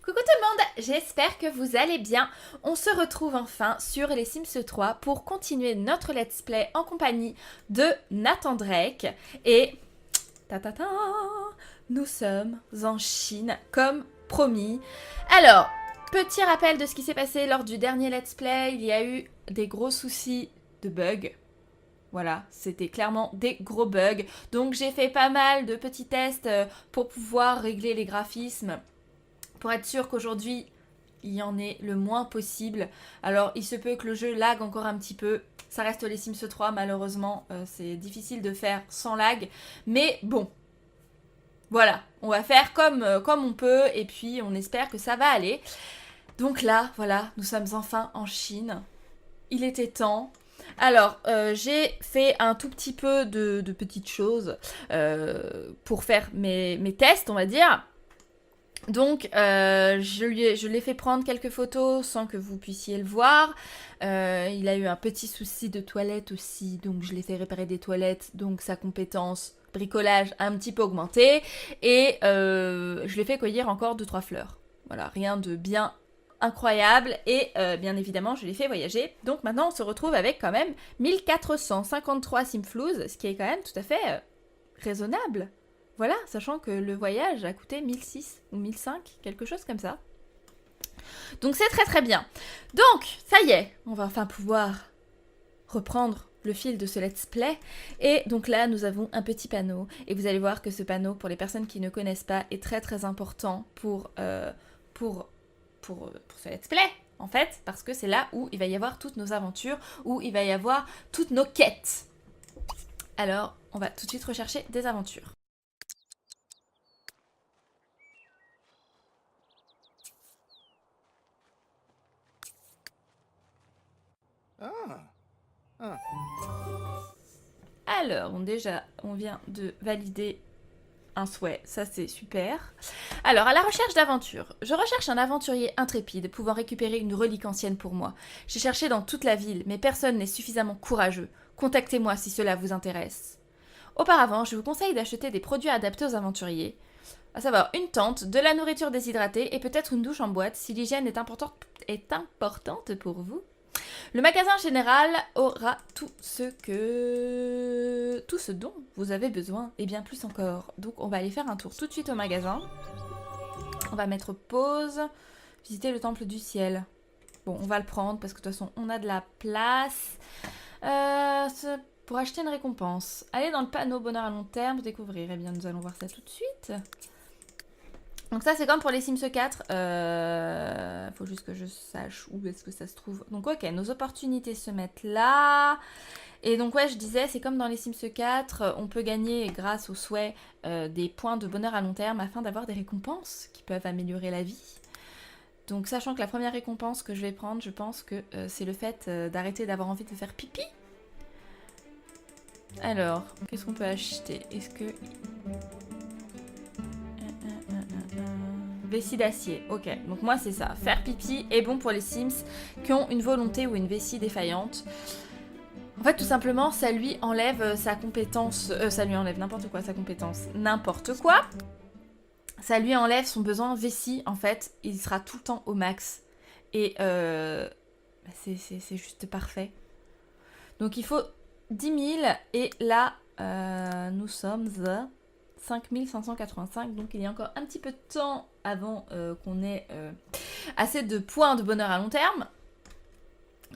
Coucou tout le monde, j'espère que vous allez bien. On se retrouve enfin sur les Sims 3 pour continuer notre let's play en compagnie de Nathan Drake. Et ta, nous sommes en Chine comme promis. Alors, petit rappel de ce qui s'est passé lors du dernier let's play, il y a eu des gros soucis de bugs. Voilà, c'était clairement des gros bugs. Donc j'ai fait pas mal de petits tests pour pouvoir régler les graphismes, pour être sûr qu'aujourd'hui il y en ait le moins possible. Alors il se peut que le jeu lag encore un petit peu. Ça reste les Sims 3 malheureusement, c'est difficile de faire sans lag. Mais bon, voilà, on va faire comme on peut et puis on espère que ça va aller. Donc là, voilà, nous sommes enfin en Chine. Il était temps. Alors, j'ai fait un tout petit peu de petites choses pour faire mes tests, on va dire. Donc, je l'ai fait prendre quelques photos sans que vous puissiez le voir. Il a eu un petit souci de toilette aussi, donc je l'ai fait réparer des toilettes, donc sa compétence bricolage a un petit peu augmenté. Et je l'ai fait cueillir encore 2-3 fleurs. Voilà, rien de bien incroyable. Et bien évidemment, je l'ai fait voyager. Donc maintenant, on se retrouve avec quand même 1453 simflouz, ce qui est quand même tout à fait raisonnable. Voilà, sachant que le voyage a coûté 1006 ou 1005, quelque chose comme ça. Donc c'est très très bien. Donc, ça y est, on va enfin pouvoir reprendre le fil de ce let's play. Et donc là, nous avons un petit panneau. Et vous allez voir que ce panneau, pour les personnes qui ne connaissent pas, est très très important pour ce let's play, en fait, parce que c'est là où il va y avoir toutes nos aventures, où il va y avoir toutes nos quêtes. Alors, on va tout de suite rechercher des aventures. Alors, bon, déjà, on vient de valider un souhait, ça c'est super. Alors, à la recherche d'aventures. Je recherche un aventurier intrépide pouvant récupérer une relique ancienne pour moi. J'ai cherché dans toute la ville, mais personne n'est suffisamment courageux. Contactez-moi si cela vous intéresse. Auparavant, je vous conseille d'acheter des produits adaptés aux aventuriers, à savoir une tente, de la nourriture déshydratée et peut-être une douche en boîte si l'hygiène est importante pour vous. Le magasin général aura tout ce dont vous avez besoin et bien plus encore. Donc on va aller faire un tour tout de suite au magasin. On va mettre pause, visiter le temple du ciel. Bon, on va le prendre parce que de toute façon on a de la place. Pour acheter une récompense. Allez dans le panneau bonheur à long terme, découvrir. Eh bien nous allons voir ça tout de suite. Donc ça c'est comme pour les Sims 4, faut juste que je sache où est-ce que ça se trouve. Donc ok, nos opportunités se mettent là. Et donc ouais, je disais, c'est comme dans les Sims 4, on peut gagner grâce aux souhaits des points de bonheur à long terme afin d'avoir des récompenses qui peuvent améliorer la vie. Donc sachant que la première récompense que je vais prendre, je pense que c'est le fait d'arrêter d'avoir envie de faire pipi. Alors, qu'est-ce qu'on peut acheter? Est-ce que... Vessie d'acier, ok. Donc moi c'est ça. Faire pipi est bon pour les Sims qui ont une volonté ou une vessie défaillante. En fait, tout simplement, ça lui enlève sa compétence... ça lui enlève n'importe quoi, sa compétence. N'importe quoi. Ça lui enlève son besoin vessie, en fait. Il sera tout le temps au max. Et c'est juste parfait. Donc il faut 10 000. Et là, nous sommes à 5585. Donc il y a encore un petit peu de temps avant qu'on ait assez de points de bonheur à long terme.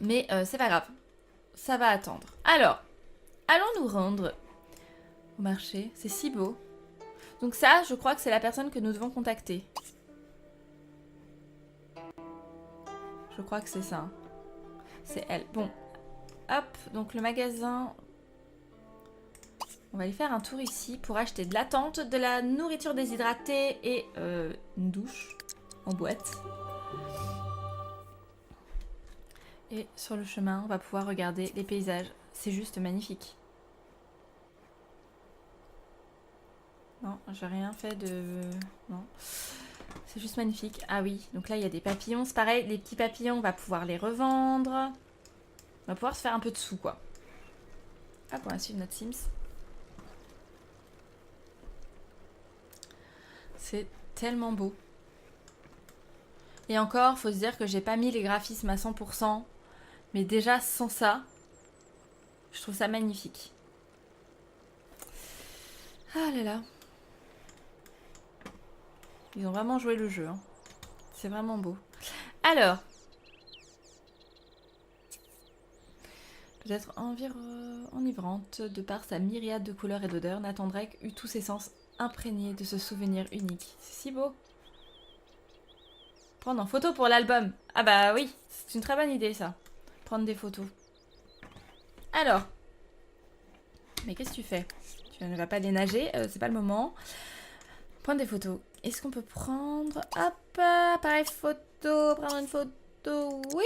Mais c'est pas grave. Ça va attendre. Alors, allons nous rendre au marché. C'est si beau. Donc ça, je crois que c'est la personne que nous devons contacter. Je crois que c'est ça. C'est elle. Bon. Hop. Donc le magasin... On va aller faire un tour ici pour acheter de la tente, de la nourriture déshydratée et une douche en boîte. Et sur le chemin, on va pouvoir regarder les paysages. C'est juste magnifique. Non, j'ai rien fait de... Non. C'est juste magnifique. Ah oui, donc là, il y a des papillons. C'est pareil, les petits papillons, on va pouvoir les revendre. On va pouvoir se faire un peu de sous, quoi. Hop, on va suivre notre Sims. C'est tellement beau. Et encore, faut se dire que j'ai pas mis les graphismes à 100%. Mais déjà, sans ça, je trouve ça magnifique. Ah là là. Ils ont vraiment joué le jeu. Hein. C'est vraiment beau. Alors. Peut-être enivrante de par sa myriade de couleurs et d'odeurs, Nathan Drake eut tous ses sens imprégnés de ce souvenir unique. C'est si beau. Prendre en photo pour l'album. Ah bah oui, c'est une très bonne idée ça. Prendre des photos. Alors. Mais qu'est-ce que tu fais? Tu ne vas pas aller nager, c'est pas le moment. Prendre des photos. Est-ce qu'on peut prendre... Hop, appareil photo, prendre une photo. Oui.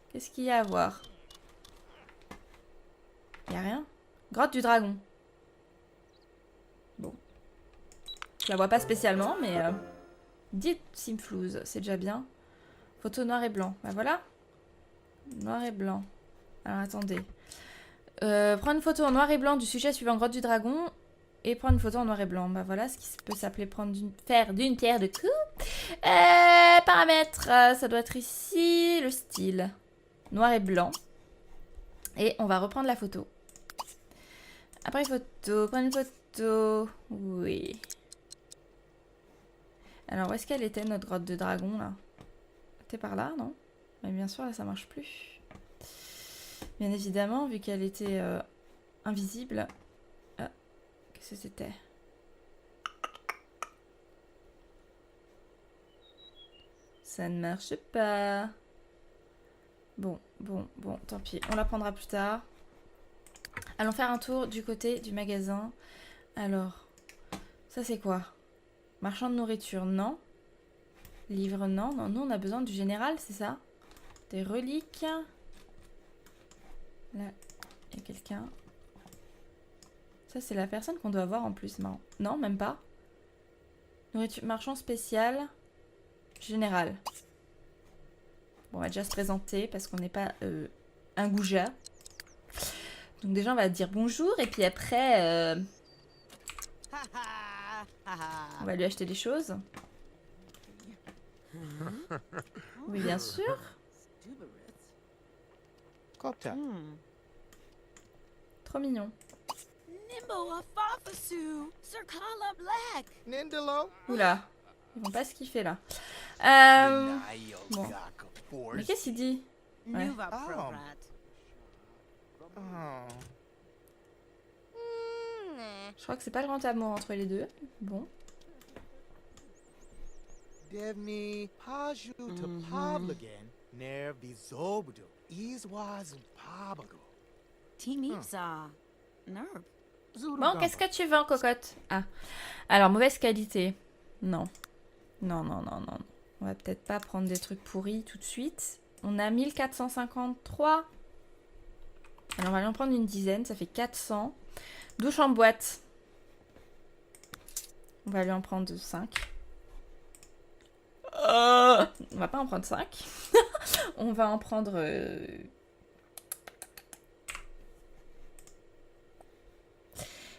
Qu'est-ce qu'il y a à voir? Il n'y a rien. Grotte du dragon. Bon. Je la vois pas spécialement, mais... Dites Simflouz, c'est déjà bien. Photo noir et blanc. Bah voilà. Noir et blanc. Alors attendez. Prendre une photo en noir et blanc du sujet suivant Grotte du dragon. Et prendre une photo en noir et blanc. Bah voilà ce qui peut s'appeler faire d'une pierre deux coups. Paramètres. Ça doit être ici. Le style. Noir et blanc. Et on va reprendre la photo. Après photo. Prendre une photo. Oui. Alors où est-ce qu'elle était notre grotte de dragon là? C'était par là, non? Mais bien sûr là ça marche plus. Bien évidemment vu qu'elle était invisible. Qu'est-ce que c'était? Ça ne marche pas. Bon, tant pis. On la prendra plus tard. Allons faire un tour du côté du magasin. Alors, ça c'est quoi? Marchand de nourriture, non. Livre, non. Non, nous on a besoin du général, c'est ça? Des reliques. Là, il y a quelqu'un. Ça c'est la personne qu'on doit voir en plus. Non, non, même pas. Nourriture, marchand spécial. Général. Bon, on va déjà se présenter parce qu'on n'est pas un goujat. Donc déjà on va dire bonjour et puis après on va lui acheter des choses. Oui bien sûr. Trop mignon. Oula, ils vont pas se kiffer là. Bon. Mais qu'est-ce qu'il dit? Ouais. Je crois que c'est pas le grand amour entre les deux. Bon. Bon, qu'est-ce que tu vends, cocotte? Ah. Alors, mauvaise qualité. Non. Non. On va peut-être pas prendre des trucs pourris tout de suite. On a 1453. Alors, on va aller en prendre une dizaine. Ça fait 400. Douche en boîte. On va aller en prendre 5. On va pas en prendre 5. On va en prendre...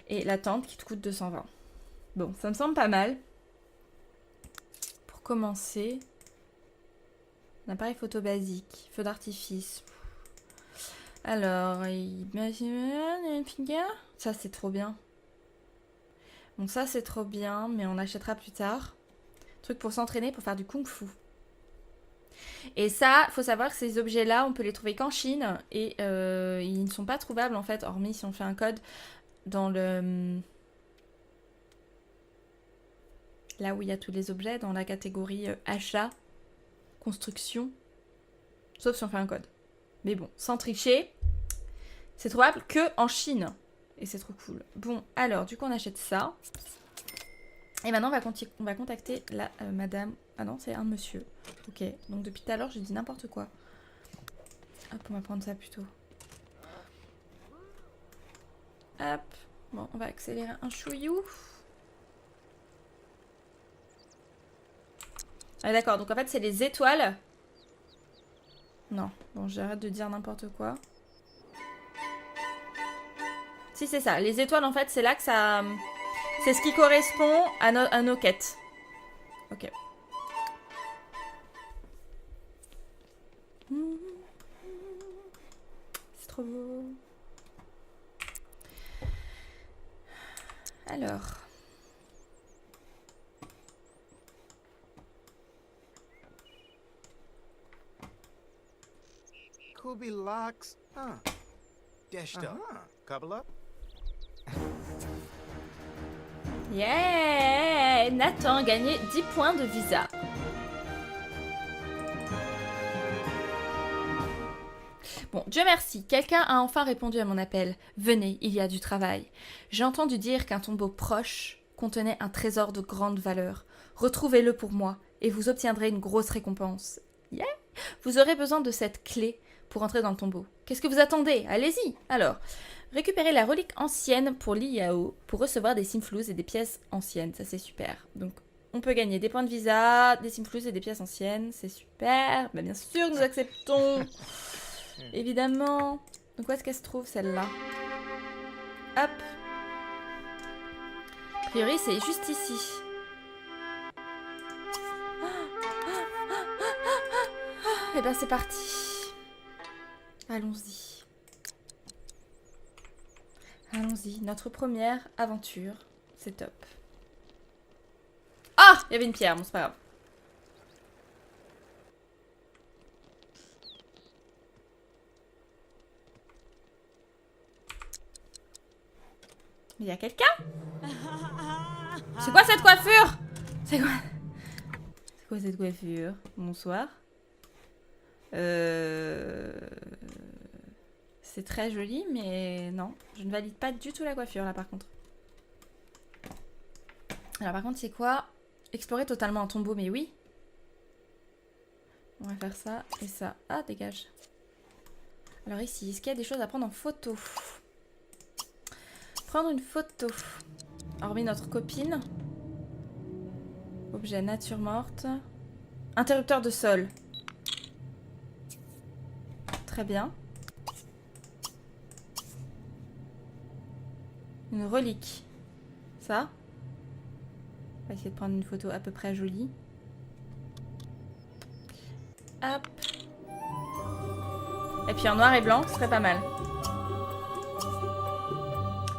Et la tente qui te coûte 220. Bon, ça me semble pas mal. Pour commencer... Un appareil photo basique. Feu d'artifice. Alors... Ça, c'est trop bien. Bon, ça, c'est trop bien, mais on achètera plus tard. Truc pour s'entraîner, pour faire du kung-fu. Et ça, faut savoir que ces objets-là, on peut les trouver qu'en Chine. Et ils ne sont pas trouvables, en fait, hormis si on fait un code dans le... Là où il y a tous les objets, dans la catégorie achat, construction. Sauf si on fait un code. Mais bon, sans tricher, c'est trouvable que en Chine. Et c'est trop cool. Bon, alors, du coup, on achète ça. Et maintenant, on va contacter la madame... Ah non, c'est un monsieur. Ok, donc depuis tout à l'heure, j'ai dit n'importe quoi. Hop, on va prendre ça plutôt. Hop. Bon, on va accélérer un chouillou. Ah d'accord, donc en fait, c'est les étoiles. Non, bon, j'arrête de dire n'importe quoi. Si, c'est ça. Les étoiles, en fait, c'est là que ça... C'est ce qui correspond à nos quêtes. Ok. Alors. Could be locks. Dashed up. Couple up. Yeah! Nathan a gagné 10 points de visa. Bon, Dieu merci, quelqu'un a enfin répondu à mon appel. Venez, il y a du travail. J'ai entendu dire qu'un tombeau proche contenait un trésor de grande valeur. Retrouvez-le pour moi et vous obtiendrez une grosse récompense. Yeah! Vous aurez besoin de cette clé pour entrer dans le tombeau. Qu'est-ce que vous attendez? Allez-y! Alors, récupérez la relique ancienne pour l'IAO pour recevoir des simflous et des pièces anciennes. Ça, c'est super. Donc, on peut gagner des points de visa, des simflous et des pièces anciennes. C'est super. Bah, bien sûr, nous acceptons. Évidemment. Donc, où est-ce qu'elle se trouve, celle-là? Hop. A priori, c'est juste ici. Et ben, c'est parti. Allons-y. Allons-y. Notre première aventure. C'est top. Ah! Il y avait une pierre. Bon, c'est pas grave. Mais il y a quelqu'un? C'est quoi cette coiffure? C'est quoi? C'est quoi cette coiffure? Bonsoir. C'est très joli, mais non. Je ne valide pas du tout la coiffure, là, par contre. Alors, par contre, c'est quoi? Explorer totalement un tombeau, mais oui. On va faire ça et ça. Ah, dégage. Alors ici, est-ce qu'il y a des choses à prendre en photo? Prendre une photo. Hormis notre copine. Objet nature morte. Interrupteur de sol. Très bien. Une relique. Ça. On va essayer de prendre une photo à peu près jolie. Hop. Et puis en noir et blanc, ce serait pas mal.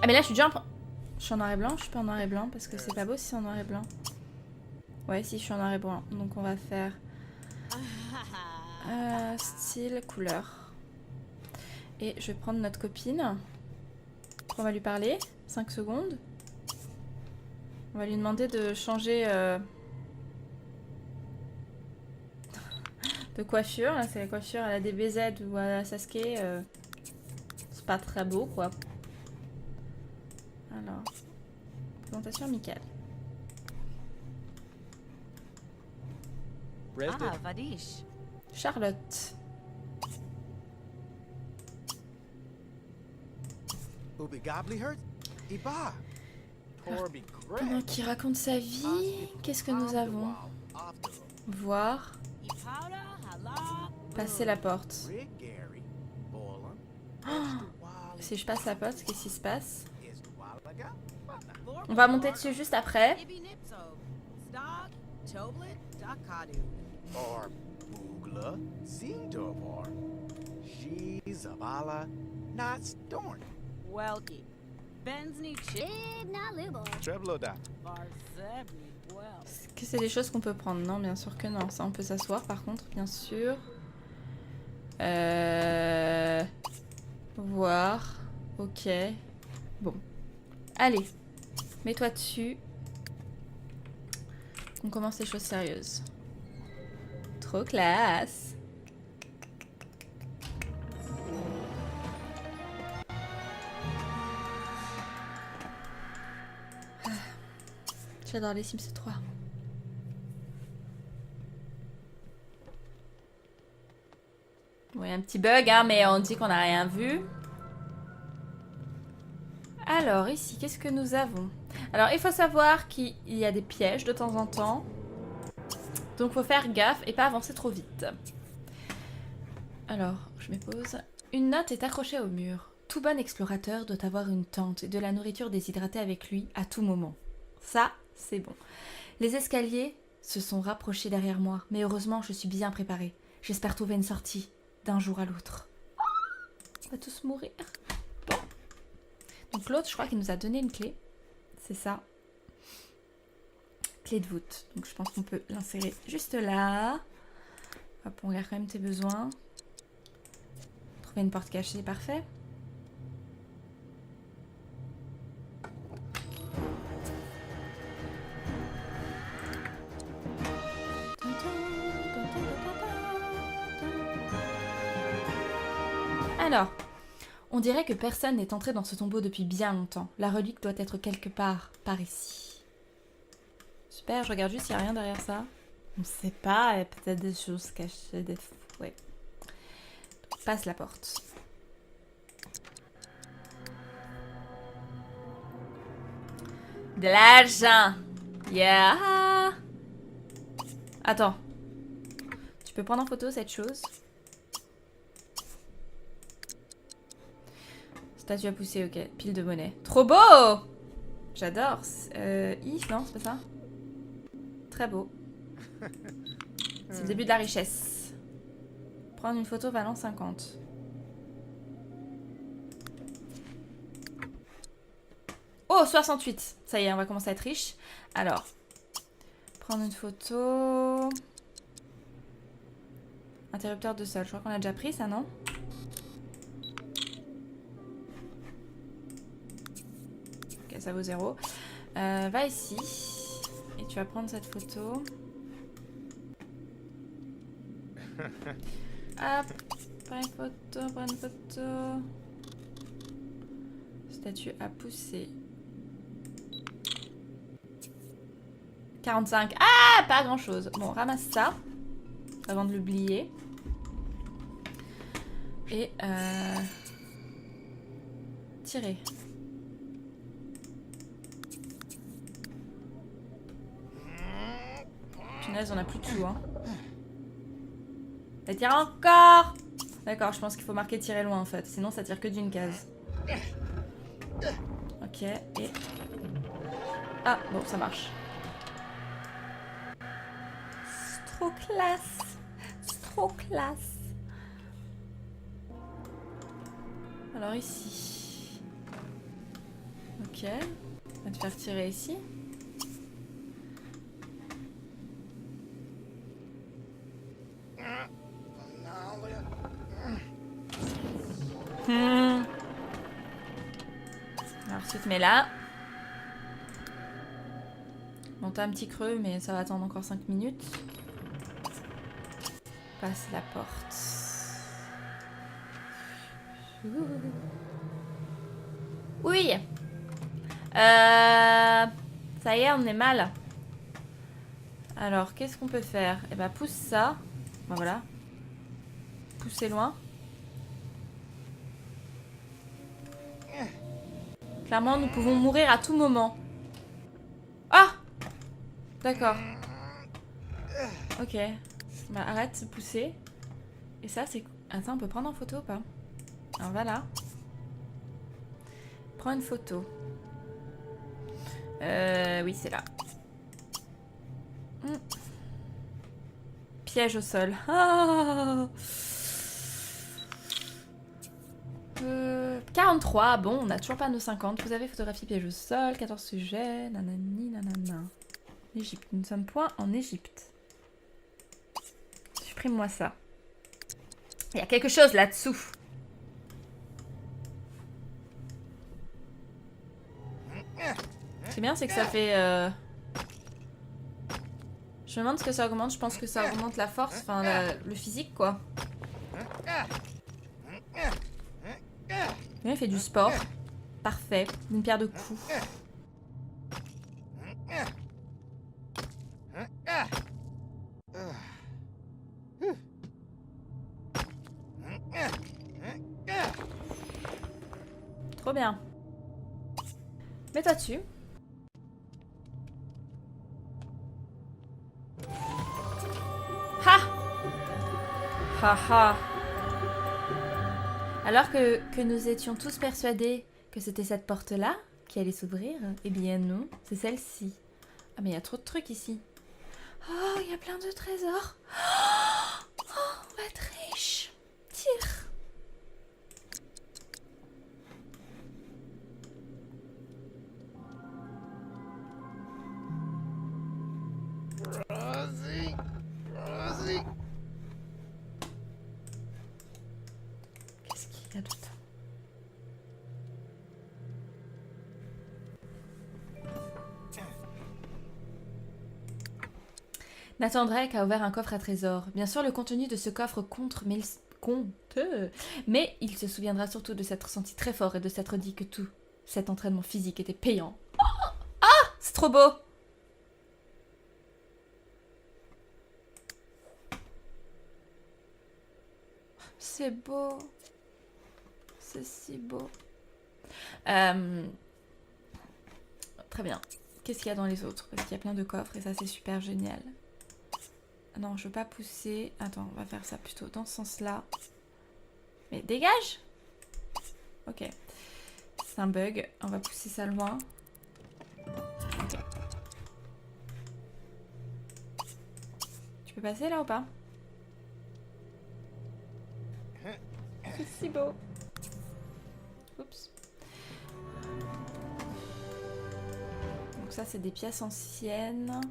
Ah mais là je suis déjà en... Je suis en noir et blanc, je suis pas en noir et blanc parce que c'est pas beau si c'est en noir et blanc. Ouais si je suis en noir et blanc. Donc on va faire... style, couleur. Et je vais prendre notre copine. On va lui parler. 5 secondes. On va lui demander de changer de coiffure. Là, c'est la coiffure à la DBZ ou à la Sasuke. C'est pas très beau, quoi. Alors, présentation amicale. Ah, Vadish. Charlotte. Pendant qu'il raconte sa vie, qu'est-ce que nous avons? Voir. Passer la porte. Oh, si je passe la porte, qu'est-ce qui se passe? On va monter dessus juste après. Est-ce que c'est des choses qu'on peut prendre? Non, bien sûr que non. Ça, on peut s'asseoir par contre, bien sûr. Voir. Ok. Bon. Allez. Mets-toi dessus. On commence les choses sérieuses. Trop classe. J'adore les Sims 3. Bon, il y a un petit bug, hein, mais on dit qu'on n'a rien vu. Alors, ici, qu'est-ce que nous avons? Alors, il faut savoir qu'il y a des pièges de temps en temps. Donc, il faut faire gaffe et pas avancer trop vite. Alors, je me pose. Une note est accrochée au mur. Tout bon explorateur doit avoir une tente et de la nourriture déshydratée avec lui à tout moment. Ça, c'est bon. Les escaliers se sont rapprochés derrière moi, mais heureusement, je suis bien préparée. J'espère trouver une sortie d'un jour à l'autre. On va tous mourir. Bon. Donc l'autre, je crois qu'il nous a donné une clé. c'est ça. Clé de voûte. Donc je pense qu'on peut l'insérer juste là. Hop, on regarde quand même tes besoins. Trouver une porte cachée, parfait. Alors, on dirait que personne n'est entré dans ce tombeau depuis bien longtemps. La relique doit être quelque part par ici. Super, je regarde juste s'il n'y a rien derrière ça. On ne sait pas, il y a peut-être des choses cachées, des... Ouais. Donc, passe la porte. De l'argent. Yeah. Attends. Tu peux prendre en photo cette chose? Statue à pousser, ok. Pile de monnaie. Trop beau! J'adore. Yves, non, c'est pas ça? Très beau. C'est le début de la richesse. Prendre une photo valant 50. Oh, 68. Ça y est, on va commencer à être riche. Alors, prendre une photo. Interrupteur de sol. Je crois qu'on a déjà pris ça, non? Ok, ça vaut 0. Va ici. Et tu vas prendre cette photo. Hop. Prends une photo. Statue à pousser. 45. Ah, pas grand chose. Bon, ramasse ça. Avant de l'oublier. Et tirer. Punaise, on a plus de sous, hein. Ça tire encore. D'accord, je pense qu'il faut marquer tirer loin en fait. Sinon, ça tire que d'une case. Ok, et... Ah, bon, ça marche. C'est trop classe. C'est trop classe. Alors ici. Ok. On va te faire tirer ici. Alors tu te mets là. Bon, t'as un petit creux, mais ça va attendre encore 5 minutes. Passe la porte. Oui. Ça y est, on est mal. Alors, qu'est-ce qu'on peut faire? Eh ben, pousse ça. Ben, voilà. Poussez loin. Clairement, nous pouvons mourir à tout moment. Ah! D'accord. Ok. Bah, arrête de pousser. Et ça, c'est... Attends, on peut prendre en photo ou pas? Alors, voilà. Prends une photo. Oui, c'est là. Piège au sol. Ah 43, bon, on n'a toujours pas nos 50. Vous avez photographié piège au sol, 14 sujets, nanani, nanana. Égypte, nous ne sommes point en Égypte. Supprime-moi ça. Il y a quelque chose là-dessous. Ce qui est bien, c'est que ça fait... Je me demande ce que ça augmente. Je pense que ça augmente la force, enfin le physique, quoi. Il fait du sport. Parfait. Une pierre de coups. Trop bien. Mets-toi dessus. Ha! Ha ha! Alors que nous étions tous persuadés que c'était cette porte-là qui allait s'ouvrir, eh bien non, c'est celle-ci. Ah mais il y a trop de trucs ici. Oh, il y a plein de trésors. Oh, on va être riche. Tire. Nathan Drake a ouvert un coffre à trésor. Bien sûr, le contenu de ce coffre mais il se souviendra surtout de s'être senti très fort et de s'être dit que tout cet entraînement physique était payant. Ah, c'est trop beau. C'est beau. C'est si beau. Très bien. Qu'est-ce qu'il y a dans les autres? Parce qu'il y a plein de coffres et ça c'est super génial. Non, je veux pas pousser. Attends, on va faire ça plutôt dans ce sens-là. Mais dégage! Ok. C'est un bug. On va pousser ça loin. Tu peux passer là ou pas? C'est si beau. Oups. Donc ça, c'est des pièces anciennes.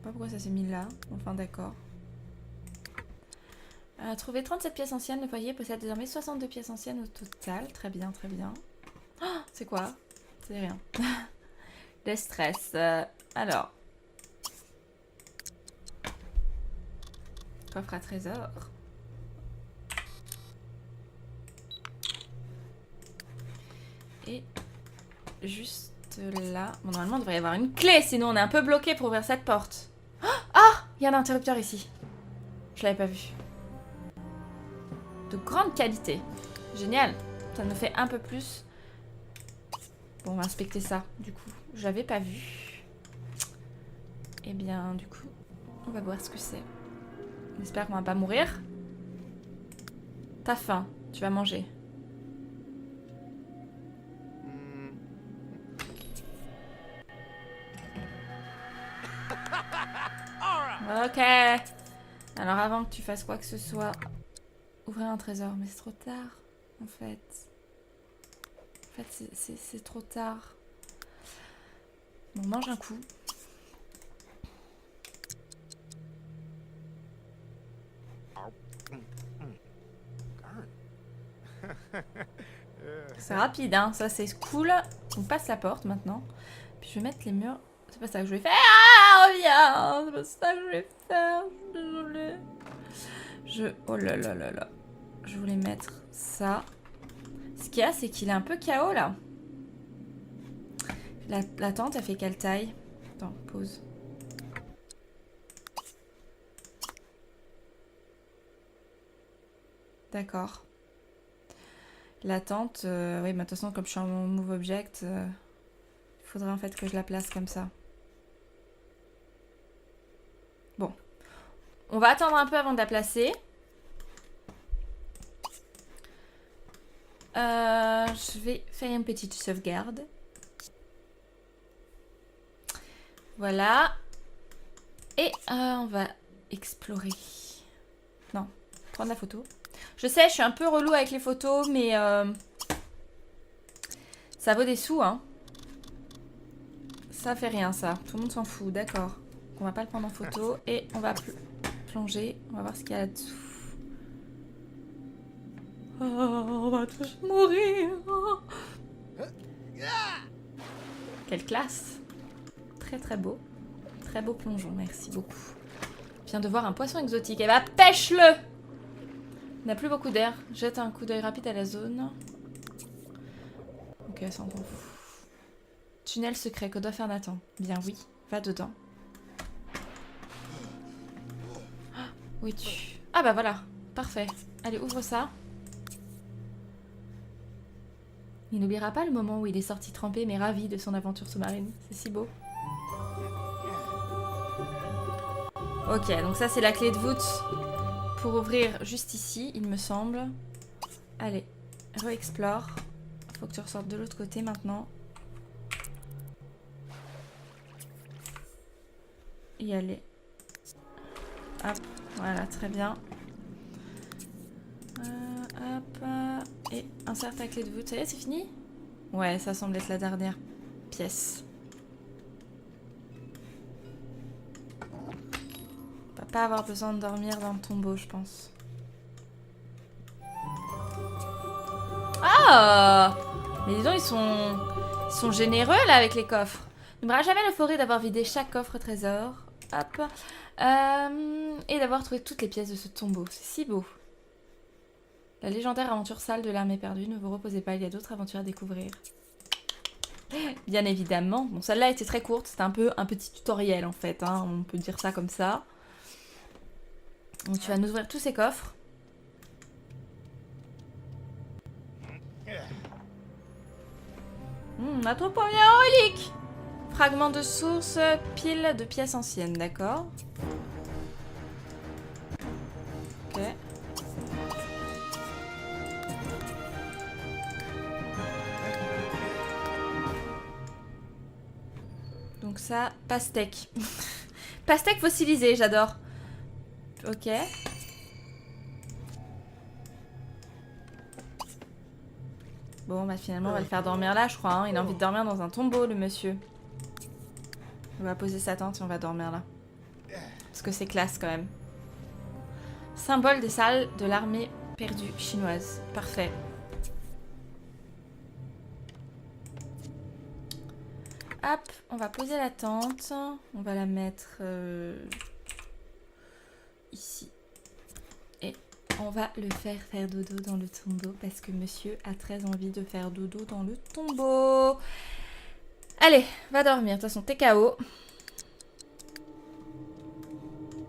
Pas pourquoi ça s'est mis là. Enfin, d'accord. Trouver 37 pièces anciennes. Le foyer possède désormais 62 pièces anciennes au total. Très bien, très bien. Oh, c'est quoi? C'est rien. Le stress. Alors. Coffre à trésor. Et juste là. Bon, normalement, il devrait y avoir une clé, sinon on est un peu bloqué pour ouvrir cette porte. Ah, il y a un interrupteur ici. Je l'avais pas vu. De grande qualité. Génial. Ça nous fait un peu plus. Bon, on va inspecter ça, du coup. Je l'avais pas vu. Eh bien, du coup, on va voir ce que c'est. J'espère qu'on va pas mourir. T'as faim, tu vas manger. Ok. Alors avant que tu fasses quoi que ce soit, ouvrir un trésor. Mais c'est trop tard, en fait. En fait, c'est trop tard. Bon, mange un coup. C'est rapide, hein. Ça, c'est cool. On passe la porte maintenant. Puis je vais mettre les murs. C'est pas ça que je vais faire. Ah, reviens. C'est pas ça que je vais faire. Je suis désolée. Oh là là là là. Je voulais mettre ça. Ce qu'il y a, c'est qu'il est un peu KO, là. La tente, elle fait quelle taille? Attends, pause. D'accord. La tente, oui, mais de toute façon, comme je suis en move object, il faudrait en fait que je la place comme ça. Bon. On va attendre un peu avant de la placer. Je vais faire une petite sauvegarde. Voilà. Et on va explorer. Non, prendre la photo. Je sais, je suis un peu relou avec les photos, mais ça vaut des sous, hein. Ça fait rien, ça. Tout le monde s'en fout, d'accord. On va pas le prendre en photo et on va plonger. On va voir ce qu'il y a là-dessous. Oh, on va tous mourir. Quelle classe. Très très beau. Très beau plongeon, merci beaucoup. Je viens de voir un poisson exotique. Eh bah, pêche-le! Il n'a plus beaucoup d'air. Jette un coup d'œil rapide à la zone. Ok, ça en fout. Tunnel secret, que doit faire Nathan? Bien oui, va dedans. Où es-tu? Ah bah voilà, parfait. Allez, ouvre ça. Il n'oubliera pas le moment où il est sorti trempé mais ravi de son aventure sous-marine. C'est si beau. Ok, donc ça c'est la clé de voûte pour ouvrir juste ici, il me semble. Allez, re-explore. Faut que tu ressortes de l'autre côté maintenant. Y aller. Hop, voilà, très bien. Hop, et insère ta clé de voûte. Ça y est, c'est fini? Ouais, ça semble être la dernière pièce. On va pas avoir besoin de dormir dans le tombeau, je pense. Ah! Mais dis donc, ils sont généreux là avec les coffres. N'oubliera jamais l'euphorie d'avoir vidé chaque coffre trésor. Hop. Et d'avoir trouvé toutes les pièces de ce tombeau. C'est si beau. La légendaire aventure sale de l'armée perdue. Ne vous reposez pas, il y a d'autres aventures à découvrir. Bien évidemment. Bon, celle-là était très courte. C'était un petit tutoriel en fait. Hein. On peut dire ça comme ça. Donc tu vas nous ouvrir tous ces coffres. Notre première relique. Fragment de source, pile de pièces anciennes, d'accord. Ok. Donc ça, pastèque. Pastèque fossilisée, j'adore. Ok. Bon, bah finalement, on va le faire dormir là, je crois. Hein. Il a envie de dormir dans un tombeau, le monsieur. On va poser sa tente et on va dormir là. Parce que c'est classe quand même. Symbole des salles de l'armée perdue chinoise. Parfait. Hop, on va poser la tente. On va la mettre ici. Et on va le faire dodo dans le tombeau parce que monsieur a très envie de faire dodo dans le tombeau. Allez, va dormir. De toute façon, t'es KO.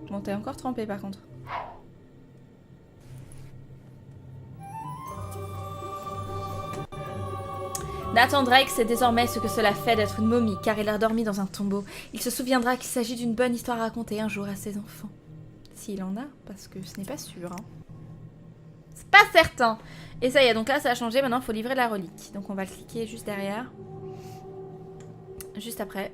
Bon, t'es encore trempé par contre. Nathan Drake sait désormais ce que cela fait d'être une momie, car il a dormi dans un tombeau. Il se souviendra qu'il s'agit d'une bonne histoire à raconter un jour à ses enfants. S'il en a, parce que ce n'est pas sûr. Hein. C'est pas certain. Et ça y est, donc là ça a changé, maintenant il faut livrer la relique. Donc on va le cliquer juste derrière. Juste après.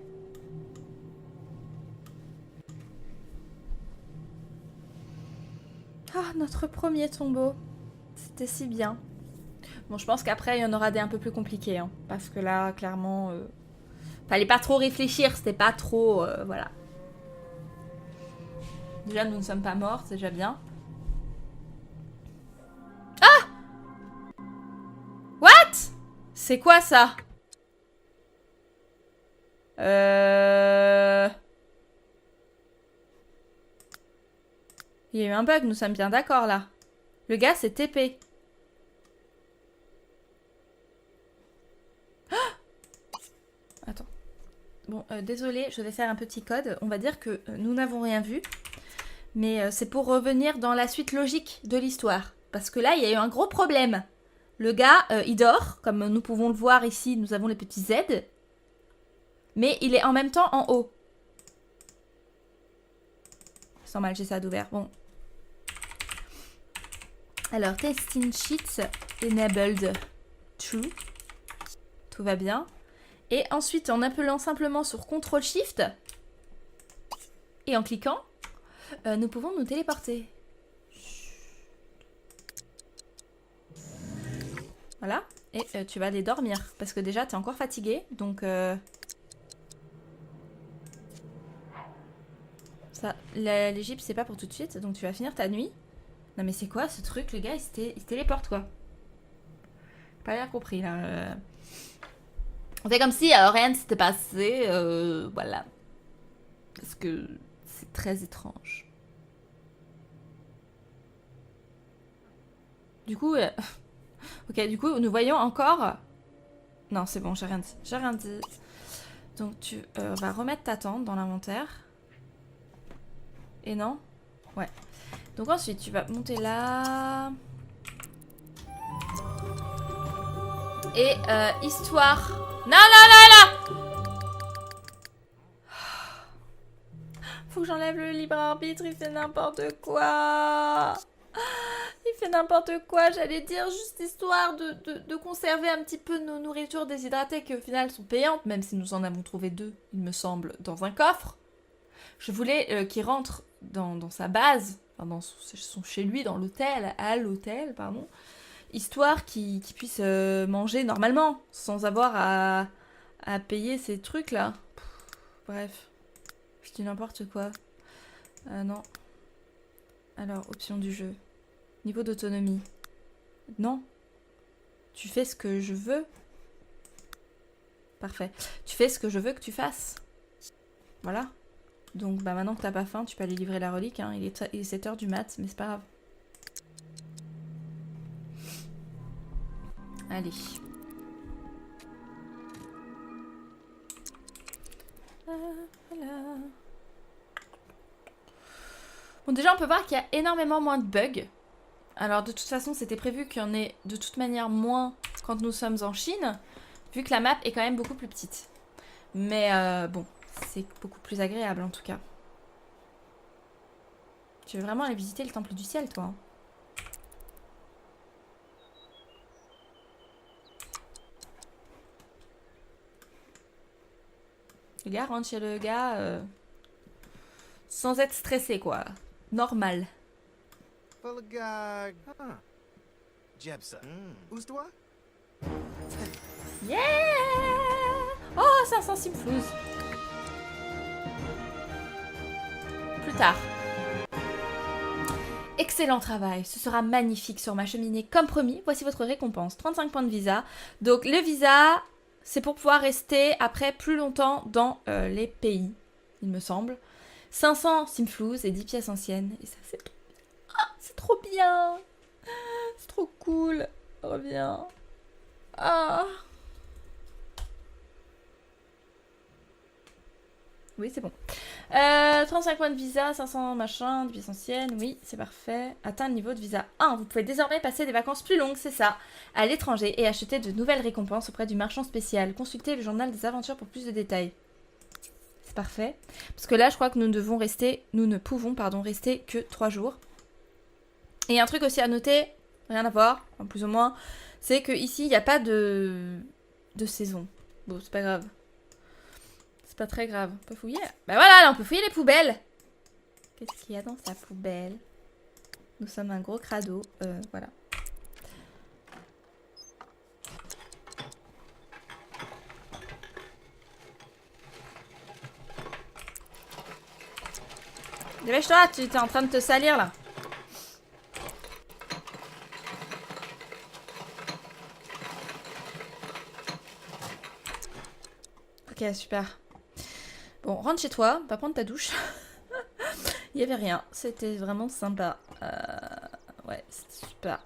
Ah, notre premier tombeau. C'était si bien. Bon, je pense qu'après, il y en aura des un peu plus compliqués. Hein, parce que là, clairement... fallait pas trop réfléchir. C'était pas trop... voilà. Déjà, nous ne sommes pas morts. C'est déjà bien. Ah! What? C'est quoi, ça? Il y a eu un bug. Nous sommes bien d'accord, là. Le gars, c'est TP. Attends. Bon, désolé, je vais faire un petit code. On va dire que nous n'avons rien vu. Mais c'est pour revenir dans la suite logique de l'histoire. Parce que là, il y a eu un gros problème. Le gars, il dort. Comme nous pouvons le voir ici, nous avons les petits Z. Mais il est en même temps en haut. C'est normal, j'ai ça d'ouvert. Bon. Alors, testing sheets enabled true. Tout va bien. Et ensuite, en appelant simplement sur CTRL-SHIFT et en cliquant, nous pouvons nous téléporter. Voilà. Et tu vas aller dormir. Parce que déjà, tu es encore fatigué. Donc, ça, l'Égypte, c'est pas pour tout de suite. Donc, tu vas finir ta nuit. Non, mais c'est quoi ce truc? Le gars, il se téléporte, quoi. Pas bien compris, là. On fait comme si rien ne s'était passé. Voilà. Parce que c'est très étrange. Du coup... ok, du coup, nous voyons encore... Non, c'est bon, j'ai rien dit. J'ai rien dit. Donc, tu vas remettre ta tente dans l'inventaire. Et non? Ouais. Donc ensuite, tu vas monter là... Et histoire... Non, non, non, non! Faut que j'enlève le libre arbitre, il fait n'importe quoi. Il fait n'importe quoi, j'allais dire juste histoire de conserver un petit peu nos nourritures déshydratées qui au final sont payantes, même si nous en avons trouvé 2, il me semble, dans un coffre. Je voulais qu'il rentre dans sa base, enfin dans son chez lui, dans l'hôtel, à l'hôtel, pardon, histoire qu'il puisse manger normalement, sans avoir à payer ces trucs-là. Bref, je dis n'importe quoi. Non. Alors, option du jeu. Niveau d'autonomie. Non. Tu fais ce que je veux. Parfait. Tu fais ce que je veux que tu fasses. Voilà. Donc bah maintenant que t'as pas faim, tu peux aller livrer la relique. Hein. Il est 7 h du mat, mais c'est pas grave. Allez. Voilà. Bon, déjà, on peut voir qu'il y a énormément moins de bugs. Alors, de toute façon, c'était prévu qu'il y en ait de toute manière moins quand nous sommes en Chine, vu que la map est quand même beaucoup plus petite. Mais bon, c'est beaucoup plus agréable en tout cas. Tu veux vraiment aller visiter le temple du ciel, toi hein? Le gars rentre chez le gars sans être stressé, quoi. Normal. Fulagag. Huh. Jebsa. Oustwa? Yeah! Oh, 500 simflouz. Plus tard. Excellent travail, ce sera magnifique sur ma cheminée comme promis. Voici votre récompense, 35 points de visa. Donc le visa, c'est pour pouvoir rester après plus longtemps dans les pays, il me semble. 500 simflouz et 10 pièces anciennes. Et ça c'est trop bien. C'est trop cool. Reviens. Ah. Oui, c'est bon. 35 points de visa, 500 machin, 10 pièces anciennes, oui, c'est parfait. Atteint le niveau de visa 1. Vous pouvez désormais passer des vacances plus longues, c'est ça, à l'étranger et acheter de nouvelles récompenses auprès du marchand spécial. Consultez le journal des aventures pour plus de détails. C'est parfait. Parce que là, je crois que nous ne pouvons rester que 3 jours. Et un truc aussi à noter, rien à voir, en plus ou moins, c'est qu'ici, il n'y a pas de saison. Bon, c'est pas grave. Pas très grave. On peut fouiller. Bah voilà, là on peut fouiller les poubelles. Qu'est-ce qu'il y a dans sa poubelle? Nous sommes un gros crado. Voilà. Dépêche-toi, tu es en train de te salir là. Ok, super. Bon, rentre chez toi, va prendre ta douche. Il n'y avait rien, c'était vraiment sympa. Ouais, c'était super.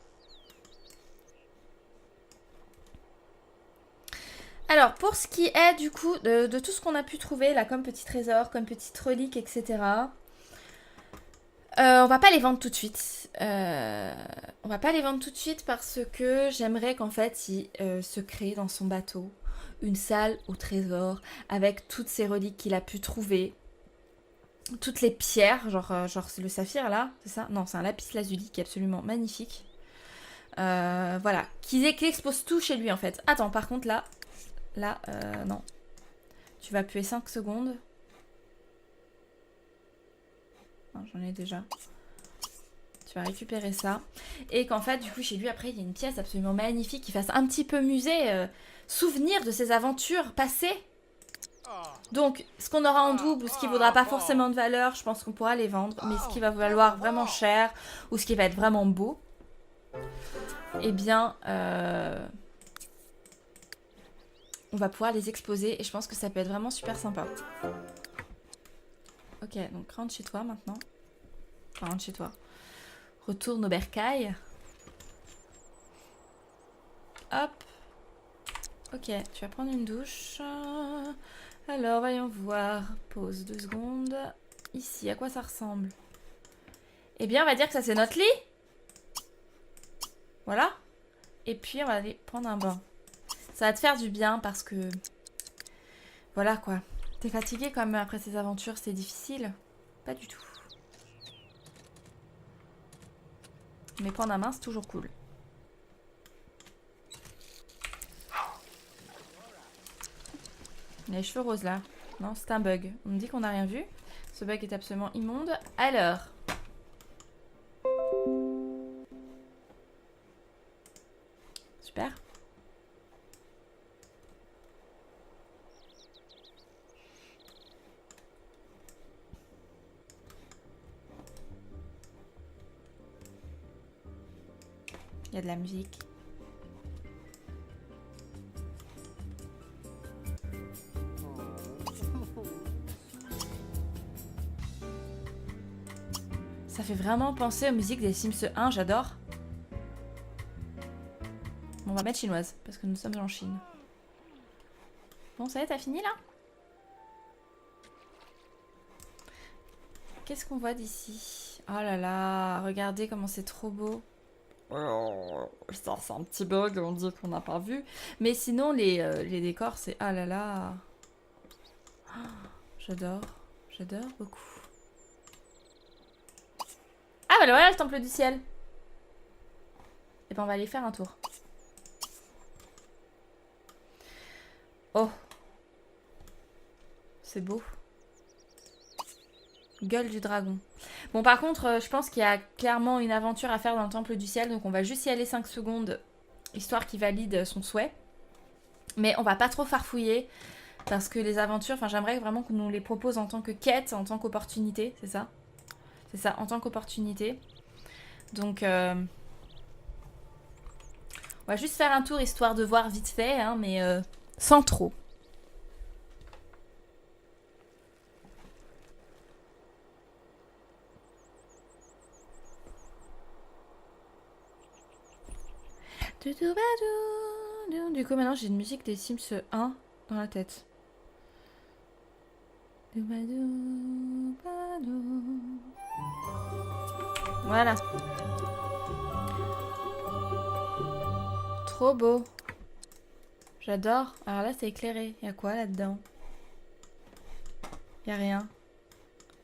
Alors, pour ce qui est du coup de tout ce qu'on a pu trouver là comme petit trésor, comme petite relique, etc. On va pas les vendre tout de suite. On va pas les vendre tout de suite parce que j'aimerais qu'en fait il se crée dans son bateau une salle au trésor avec toutes ces reliques qu'il a pu trouver. Toutes les pierres, genre le saphir là, c'est ça? Non, c'est un lapis lazuli qui est absolument magnifique. Voilà, qu'il expose tout chez lui en fait. Attends, par contre là, non. Tu vas puer 5 secondes. J'en ai déjà. Tu vas récupérer ça. Et qu'en fait, du coup, chez lui, après, il y a une pièce absolument magnifique qui fasse un petit peu musée, souvenir de ses aventures passées. Donc, ce qu'on aura en double ou ce qui vaudra pas forcément de valeur, je pense qu'on pourra les vendre. Mais ce qui va valoir vraiment cher ou ce qui va être vraiment beau, eh bien, on va pouvoir les exposer. Et je pense que ça peut être vraiment super sympa. Ok, donc rentre chez toi maintenant. Enfin, rentre chez toi. Retourne au bercail. Hop. Ok, tu vas prendre une douche. Alors, voyons voir. Pause 2 secondes. Ici, à quoi ça ressemble? Eh bien, on va dire que ça, c'est notre lit. Voilà. Et puis, on va aller prendre un bain. Ça va te faire du bien parce que... Voilà, quoi. T'es fatigué comme après ces aventures, c'est difficile? Pas du tout. Mais prendre un bain, c'est toujours cool. Les cheveux roses là. Non, c'est un bug. On me dit qu'on n'a rien vu. Ce bug est absolument immonde. Alors. Super. Il y a de la musique. Ça fait vraiment penser aux musiques des Sims 1, j'adore. Bon, on va mettre chinoise, parce que nous sommes en Chine. Bon, ça y est, t'as fini là? Qu'est-ce qu'on voit d'ici? Oh là là, regardez comment c'est trop beau. Ça, c'est un petit bug, on dit qu'on n'a pas vu. Mais sinon, les décors, c'est... Ah là là. Oh, j'adore. J'adore beaucoup. Ah bah voilà le temple du ciel. Et ben on va aller faire un tour. Oh. C'est beau. Gueule du dragon. Bon par contre je pense qu'il y a clairement une aventure à faire dans le temple du ciel. Donc on va juste y aller 5 secondes. Histoire qu'il valide son souhait. Mais on va pas trop farfouiller. Parce que les aventures, enfin j'aimerais vraiment qu'on nous les propose en tant que quête, en tant qu'opportunité. C'est ça? C'est ça, en tant qu'opportunité. Donc on va juste faire un tour histoire de voir vite fait. Hein, mais sans trop. Du coup, maintenant j'ai une musique des Sims 1 dans la tête. Voilà. Trop beau. J'adore. Alors là, c'est éclairé. Y a quoi là-dedans? Y a rien.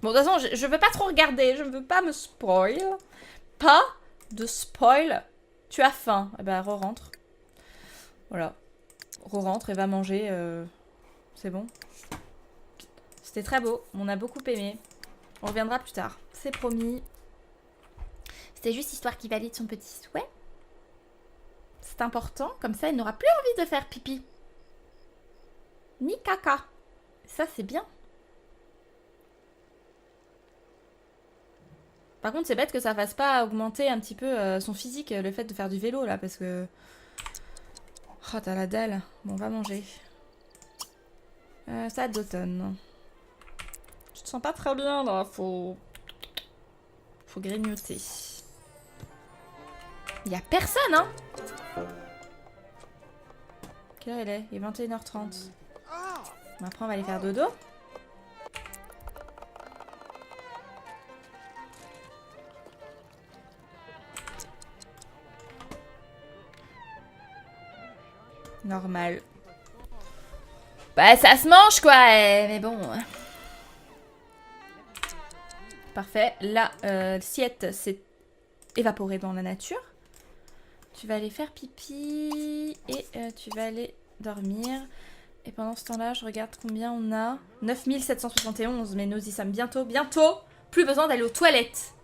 Bon, de toute façon, je veux pas trop regarder. Je veux pas me spoil. Pas de spoil. Tu as faim. Eh ben, re-rentre. Voilà. Re-rentre et va manger. C'est bon. C'était très beau. On a beaucoup aimé. On reviendra plus tard. C'est promis. C'était juste histoire qu'il valide son petit souhait. C'est important. Comme ça, il n'aura plus envie de faire pipi. Ni caca. Ça, c'est bien. Par contre, c'est bête que ça fasse pas augmenter un petit peu son physique, le fait de faire du vélo, là, parce que... Oh, t'as la dalle. Bon, on va manger. Salade d'automne. Je te sens pas très bien, là. Faut grignoter. Il y a personne, hein. Quelle heure il est? Il est 21h30. Bon, après, on va aller faire dodo. Normal. Bah, ça se mange, quoi. Mais bon. Parfait. Là, l'assiette s'est évaporée dans la nature. Tu vas aller faire pipi. Et tu vas aller dormir. Et pendant ce temps-là, je regarde combien on a. 9771. Mais nous y sommes bientôt. Bientôt. Plus besoin d'aller aux toilettes.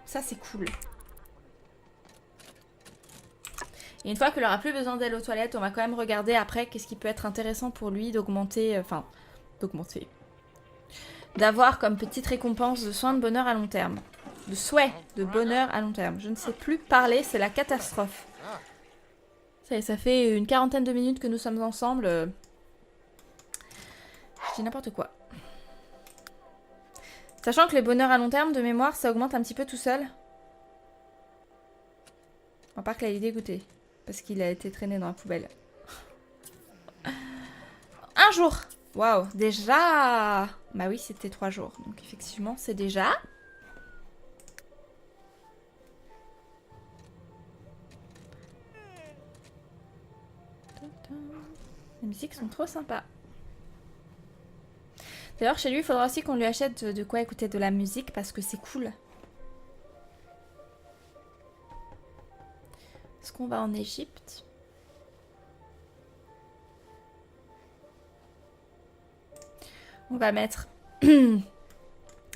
Ça, c'est cool. Et une fois qu'il aura plus besoin d'aller aux toilettes, on va quand même regarder après qu'est-ce qui peut être intéressant pour lui d'augmenter. Enfin, d'augmenter. D'avoir comme petite récompense de soins de bonheur à long terme. De souhait de bonheur à long terme. Je ne sais plus parler, c'est la catastrophe. Ça fait une quarantaine de minutes que nous sommes ensemble. Je dis n'importe quoi. Sachant que les bonheurs à long terme, de mémoire, ça augmente un petit peu tout seul. À part que là, il est dégoûté. Parce qu'il a été traîné dans la poubelle. Un jour. Waouh, déjà. Bah oui, c'était 3 jours. Donc effectivement, c'est déjà. Les musiques sont trop sympas. D'ailleurs, chez lui, il faudra aussi qu'on lui achète de quoi écouter de la musique parce que c'est cool. Est-ce qu'on va en Égypte? On va mettre...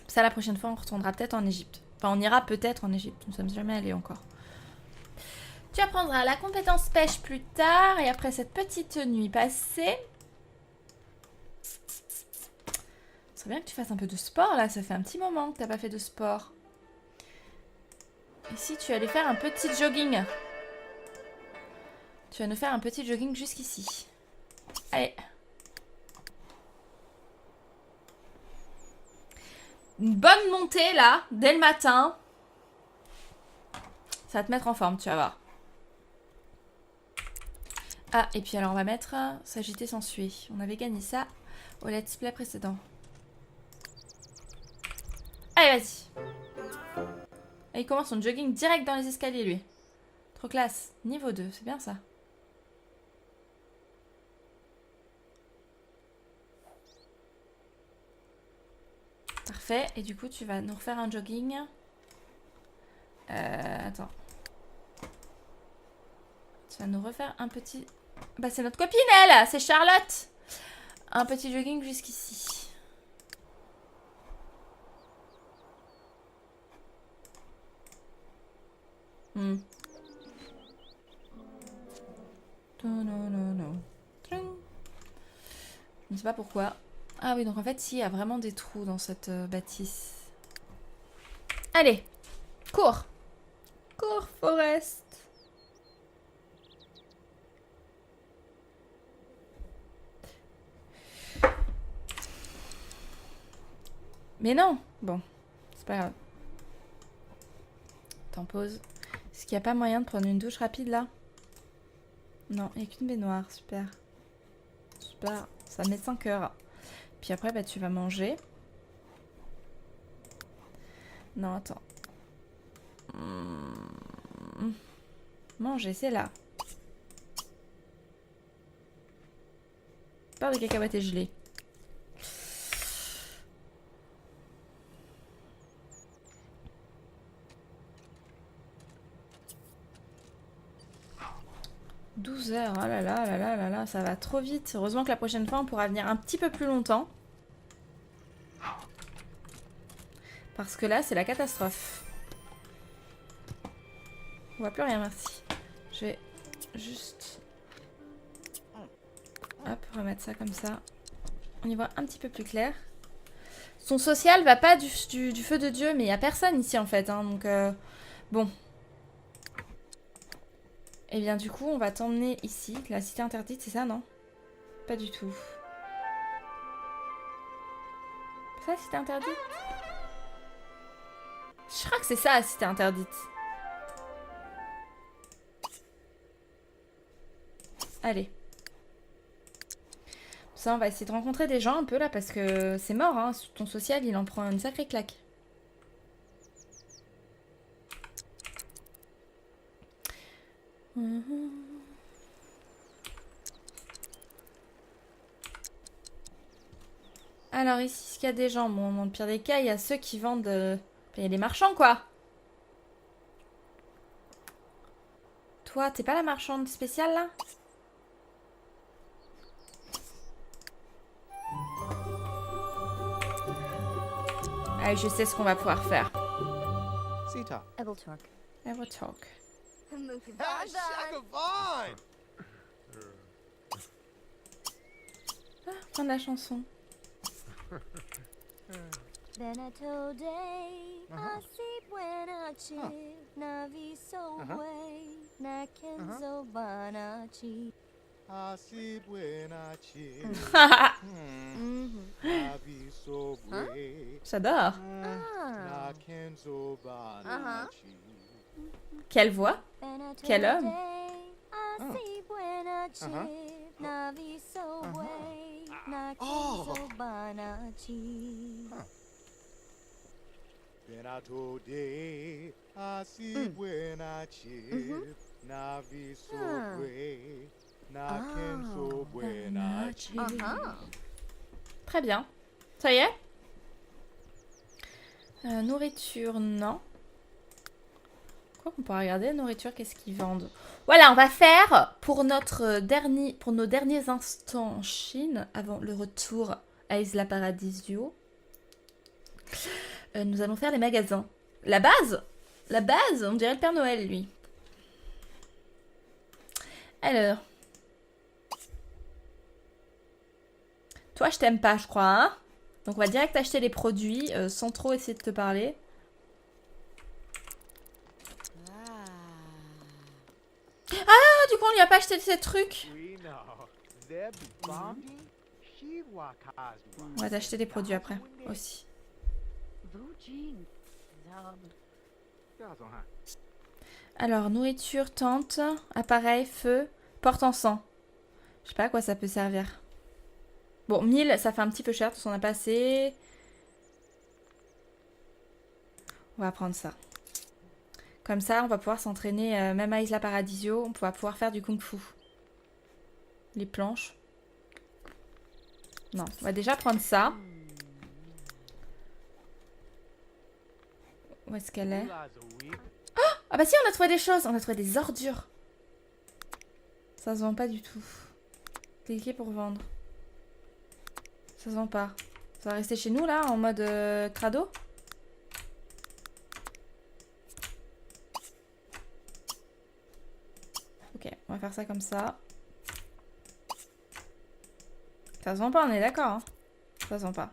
Ça, la prochaine fois, on retournera peut-être en Égypte. Enfin, on ira peut-être en Égypte. Nous ne sommes jamais allés encore. Tu apprendras la compétence pêche plus tard. Et après cette petite nuit passée... C'est bien que tu fasses un peu de sport, là. Ça fait un petit moment que tu n'as pas fait de sport. Et si tu allais faire un petit jogging? Tu vas nous faire un petit jogging jusqu'ici. Allez. une bonne montée là, dès le matin. Ça va te mettre en forme, tu vas voir. Ah, et puis alors on va mettre s'agiter sans suer. On avait gagné ça au let's play précédent. Allez, vas-y. Et il commence son jogging direct dans les escaliers, lui. Trop classe. Niveau 2, c'est bien ça. Parfait. Et du coup, tu vas nous refaire un jogging. Attends. Tu vas nous refaire un petit... Bah, c'est notre copine, elle. C'est Charlotte. Un petit jogging jusqu'ici. Non, non, non, non. Je ne sais pas pourquoi. Ah oui, donc en fait, si, il y a vraiment des trous dans cette bâtisse. Allez, cours. Cours, Forest. Mais non. Bon, c'est pas grave. T'en poses. Est-ce qu'il n'y a pas moyen de prendre une douche rapide, là? Non, il n'y a qu'une baignoire. Super. Super. Ça met 5 heures. Puis après, bah, tu vas manger. Non, attends. Manger, c'est là. Beurre de cacahuètes et gelée. Heures, oh là là là là là là, ça va trop vite. Heureusement que la prochaine fois on pourra venir un petit peu plus longtemps. Parce que là c'est la catastrophe. On voit plus rien, merci. Je vais juste... Hop, remettre ça comme ça. On y voit un petit peu plus clair. Son social va pas du feu de Dieu, mais il n'y a personne ici en fait. Hein, donc bon. Et bien du coup, on va t'emmener ici. La cité interdite, c'est ça, non? Pas du tout. Ça, la cité interdite? Je crois que c'est ça, la cité interdite. Allez. Ça, on va essayer de rencontrer des gens un peu là, parce que c'est mort, hein. Ton social, il en prend une sacrée claque. Alors ici, est-ce qu'il y a des gens? Bon, dans le pire des cas, il y a ceux qui vendent... Il y a les marchands, quoi. Toi, t'es pas la marchande spéciale, là? Allez, je sais ce qu'on va pouvoir faire. Sita. I will talk. I will talk. Ah, Shaka Vaughn! Ah, fin de la chanson. Benato day, I sleep when I chill, Navi so way, Nakenzo banachi. I sleep when I chill. Mm-hmm. I be so way. J'adore. Ah. Nakenzo banachi. Quelle voix? Benato Quel homme? day, I sleep when I chill, Navi so way, Nakenzo banachi. Benato day, I sleep when I chill. Navi so way. Nakenzo buenachi. Très bien. Ça y est? Nourriture, non. Quoi qu'on pourra regarder, nourriture, qu'est-ce qu'ils vendent? Voilà, on va faire pour nos derniers instants en Chine, avant le retour à Isla Paradisio. Nous allons faire les magasins. La base, on dirait le Père Noël, lui. Alors. Toi, je t'aime pas, je crois, hein? Donc, on va direct acheter les produits sans trop essayer de te parler. Ah, du coup, on lui a pas acheté ces trucs. On va t'acheter des produits après, aussi. Alors, nourriture, tente, appareil, feu, porte encens. Je sais pas à quoi ça peut servir. Bon, 1000, ça fait un petit peu cher, parce qu'on a pas assez. On va prendre ça. Comme ça, on va pouvoir s'entraîner, même à Isla Paradisio, on va pouvoir faire du kung-fu. Les planches. Non, on va déjà prendre ça. Où est-ce qu'elle est? Ah bah si, on a trouvé des choses. On a trouvé des ordures. Ça se vend pas du tout. Cliquez pour vendre. Ça se vend pas. Ça va rester chez nous là, en mode crado. Ok, on va faire ça comme ça. Ça se vend pas, on est d'accord. Hein, ça se vend pas.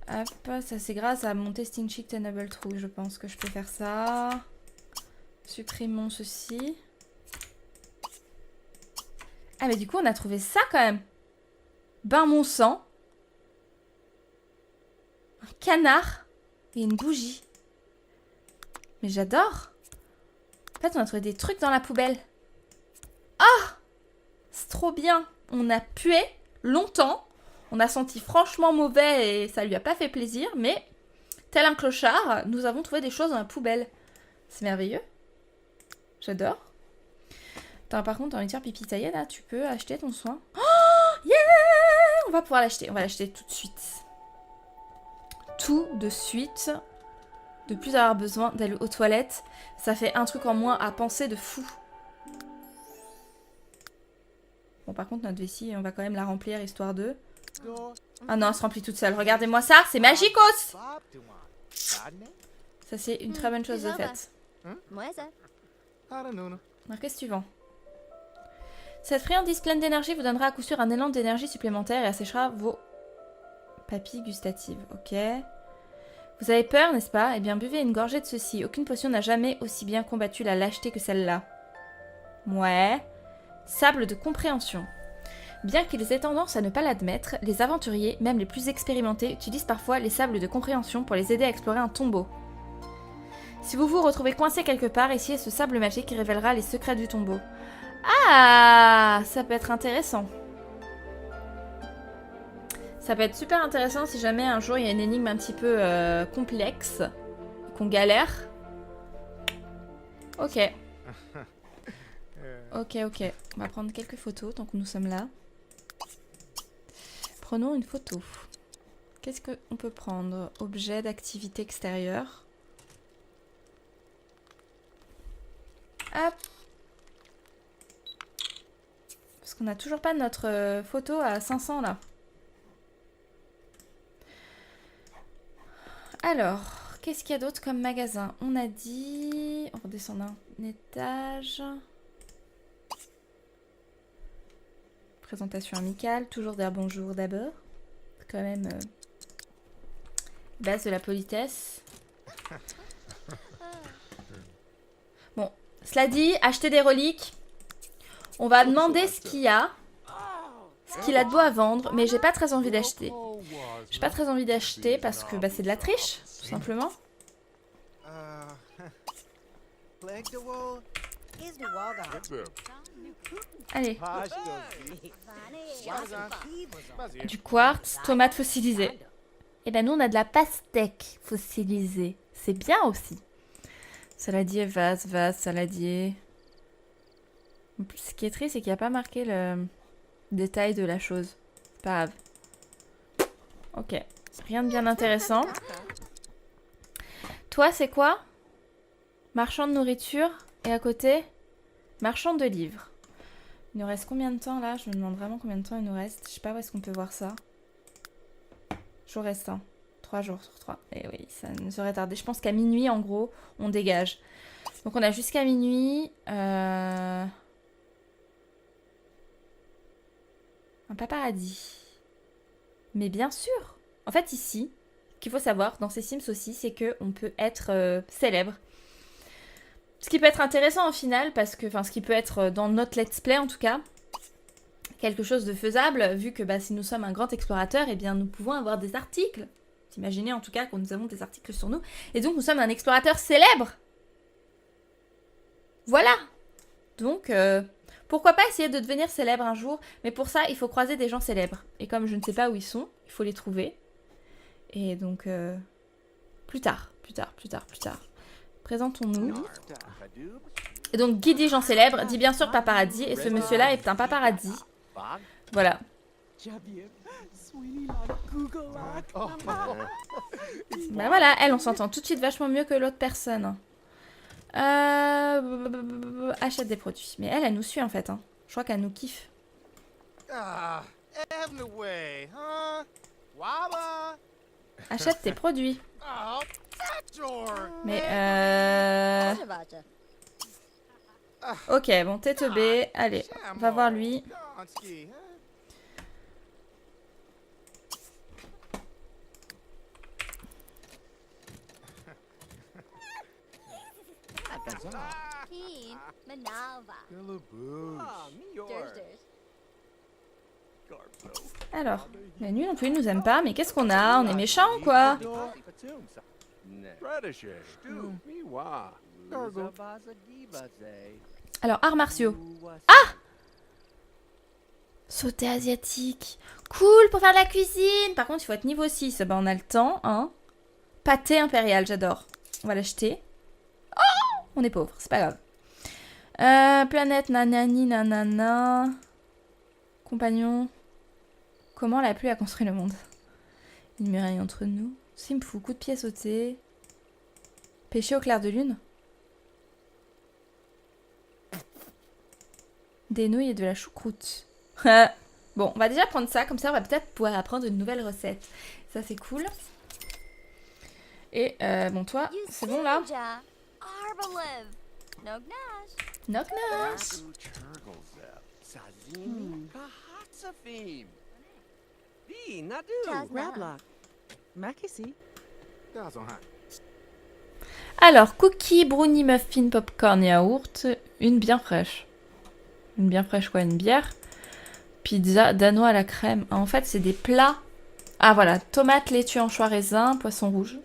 Hop, ça c'est grâce à mon Testing Chic Tenable True, je pense que je peux faire ça. Supprimons ceci. Ah mais du coup on a trouvé ça quand même. Bain mon sang. Un canard. Et une bougie. Mais j'adore. En fait on a trouvé des trucs dans la poubelle. Ah, c'est trop bien. On a pué longtemps. On a senti franchement mauvais et ça lui a pas fait plaisir. Mais tel un clochard, nous avons trouvé des choses dans la poubelle. C'est merveilleux. J'adore. Attends, par contre, t'as envie de faire pipi, ça y est, là, tu peux acheter ton soin. Oh, yeah! On va pouvoir l'acheter. On va l'acheter tout de suite. Tout de suite. De plus avoir besoin d'aller aux toilettes. Ça fait un truc en moins à penser de fou. Bon, par contre, notre vessie, on va quand même la remplir, histoire de... Ah non, elle se remplit toute seule. Regardez-moi ça, c'est magicos! Ça, c'est une très bonne chose de fait. Alors, qu'est-ce que tu vends? Cette friandise pleine d'énergie vous donnera à coup sûr un élan d'énergie supplémentaire et asséchera vos papilles gustatives. Ok. Vous avez peur, n'est-ce pas? Eh bien, buvez une gorgée de ceci. Aucune potion n'a jamais aussi bien combattu la lâcheté que celle-là. Ouais. Sable de compréhension. Bien qu'ils aient tendance à ne pas l'admettre, les aventuriers, même les plus expérimentés, utilisent parfois les sables de compréhension pour les aider à explorer un tombeau. Si vous vous retrouvez coincé quelque part, essayez ce sable magique qui révélera les secrets du tombeau. Ah, ça peut être intéressant. Ça peut être super intéressant si jamais un jour il y a une énigme un petit peu complexe, qu'on galère. Ok. Ok. On va prendre quelques photos tant que nous sommes là. Prenons une photo. Qu'est-ce qu'on peut prendre? Objet d'activité extérieure. Hop. Parce qu'on n'a toujours pas notre photo à 500 là. Alors, qu'est-ce qu'il y a d'autre comme magasin? On a dit... On redescend d'un étage. Présentation amicale. Toujours dire bonjour d'abord. C'est quand même... base de la politesse. Bon, cela dit, acheter des reliques. On va demander ce qu'il y a. Ce qu'il a de beau à vendre. Mais j'ai pas très envie d'acheter. J'ai pas très envie d'acheter parce que bah, c'est de la triche, tout simplement. Allez. Du quartz, tomate fossilisée. Et ben nous on a de la pastèque fossilisée. C'est bien aussi. Saladier, vase, saladier. Ce qui est triste, c'est qu'il n'y a pas marqué le détail de la chose. C'est pas grave. Ok. Rien de bien intéressant. Toi, c'est quoi? Marchand de nourriture. Et à côté, marchand de livres. Il nous reste combien de temps là? Je me demande vraiment combien de temps il nous reste. Je sais pas où est-ce qu'on peut voir ça. Jour restant. 3 jours sur 3. Et oui, ça ne serait tardé. Je pense qu'à minuit, en gros, on dégage. Donc on a jusqu'à minuit. Un paparazzi. Mais bien sûr. En fait, ici, ce qu'il faut savoir dans ces Sims aussi, c'est qu'on peut être célèbre. Ce qui peut être intéressant au final, parce que, enfin, ce qui peut être dans notre let's play en tout cas, quelque chose de faisable, vu que bah, si nous sommes un grand explorateur, eh bien nous pouvons avoir des articles imaginez en tout cas que nous avons des articles sur nous. Et donc nous sommes un explorateur célèbre. Voilà. Donc, pourquoi pas essayer de devenir célèbre un jour. Mais pour ça, il faut croiser des gens célèbres. Et comme je ne sais pas où ils sont, il faut les trouver. Et donc, plus tard. Présentons-nous. Et donc, qui dit gens célèbres dit bien sûr paparazzi. Et ce monsieur-là est un paparazzi. Voilà. Bah voilà, elle, on s'entend tout de suite vachement mieux que l'autre personne. Achète des produits. Mais elle nous suit en fait. Hein. Je crois qu'elle nous kiffe. Ah, out of the way, huh? Waba. Achète tes produits. Oh, that door. Mais Vacha. ok, bon, t'es teubé. Allez, on va voir lui. Gonski, huh? Keen. Manava. Durs. Alors, la nuit non plus, il nous aime pas. Mais qu'est-ce qu'on a? On est méchants ou quoi? Alors, arts martiaux. Ah! Sauté asiatique. Cool pour faire de la cuisine. Par contre, il faut être niveau 6. Ben, on a le temps, hein. Pâté impérial, j'adore. On va l'acheter. Oh! On est pauvre, c'est pas grave. Planète nanani nanana. Compagnon. Comment la pluie a construit le monde? Une muraille entre nous. Simfou, coup de pied sauté. Pêcher au clair de lune. Des nouilles et de la choucroute. Bon, on va déjà prendre ça, comme ça on va peut-être pouvoir apprendre une nouvelle recette. Ça c'est cool. Et bon toi, c'est bon là? Arbalev. Nognash. Knock knock. Jasna. Makisi. Dazzle, huh? Alors, cookies, brownie, muffin, popcorn, yaourt. Une bien fraîche. Une bien fraîche quoi? Une bière. Pizza danois à la crème. Ah, en fait, c'est des plats. Ah voilà, tomates, laitue, anchois, raisin, poisson rouge.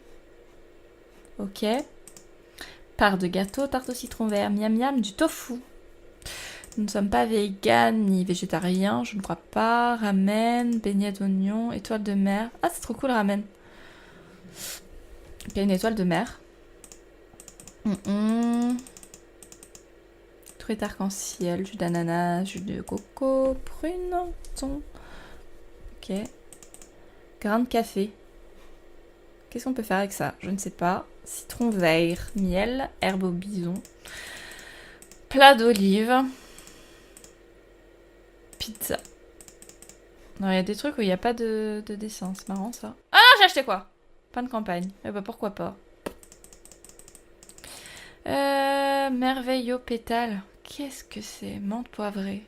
Ok. Part de gâteau, tarte au citron vert, miam miam, du tofu. Nous ne sommes pas véganes ni végétariens, je ne crois pas. Ramen, beignet d'oignon, étoile de mer. Ah, c'est trop cool, ramen. Ok, une étoile de mer. Truite arc-en-ciel, jus d'ananas, jus de coco, prune, thon. Ok. Grain de café. Qu'est-ce qu'on peut faire avec ça? Je ne sais pas. Citron vert, miel, herbe au bison. Plat d'olive. Pizza. Non, il y a des trucs où il n'y a pas de dessin. C'est marrant ça. Ah non, j'ai acheté quoi? Pain de campagne. Eh bah pourquoi pas. Merveilleux pétale. Qu'est-ce que c'est? Menthe poivrée.